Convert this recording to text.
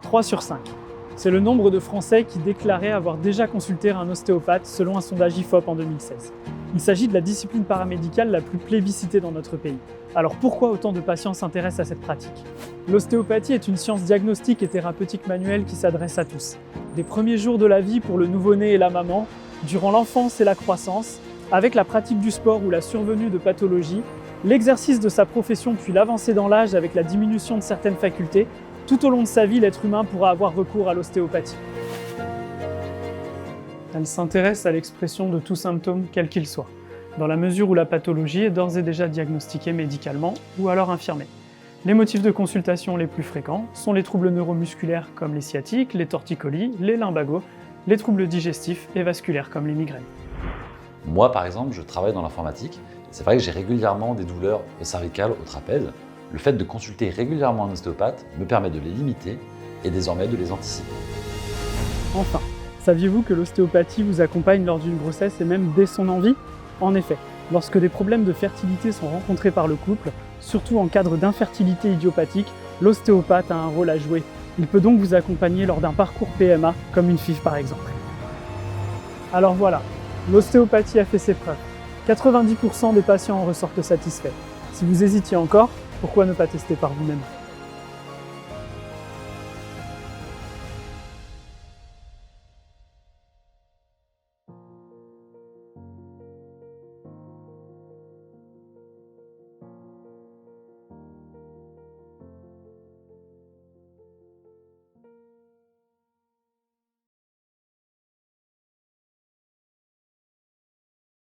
3 sur 5. C'est le nombre de Français qui déclaraient avoir déjà consulté un ostéopathe selon un sondage IFOP en 2016. Il s'agit de la discipline paramédicale la plus plébiscitée dans notre pays. Alors pourquoi autant de patients s'intéressent à cette pratique? L'ostéopathie est une science diagnostique et thérapeutique manuelle qui s'adresse à tous. Des premiers jours de la vie pour le nouveau-né et la maman, durant l'enfance et la croissance, avec la pratique du sport ou la survenue de pathologies, l'exercice de sa profession puis l'avancée dans l'âge avec la diminution de certaines facultés, tout au long de sa vie, l'être humain pourra avoir recours à l'ostéopathie. Elle s'intéresse à l'expression de tout symptôme, quel qu'il soit, dans la mesure où la pathologie est d'ores et déjà diagnostiquée médicalement ou alors infirmée. Les motifs de consultation les plus fréquents sont les troubles neuromusculaires comme les sciatiques, les torticolis, les lumbagos, les troubles digestifs et vasculaires comme les migraines. Moi, par exemple, je travaille dans l'informatique. C'est vrai que j'ai régulièrement des douleurs cervicales au trapèze. Le fait de consulter régulièrement un ostéopathe me permet de les limiter et désormais de les anticiper. Enfin, saviez-vous que l'ostéopathie vous accompagne lors d'une grossesse et même dès son envie? En effet, lorsque des problèmes de fertilité sont rencontrés par le couple, surtout en cadre d'infertilité idiopathique, l'ostéopathe a un rôle à jouer. Il peut donc vous accompagner lors d'un parcours PMA, comme une FIV par exemple. Alors voilà, l'ostéopathie a fait ses preuves. 90% des patients en ressortent satisfaits. Si vous hésitiez encore, pourquoi ne pas tester par vous-même?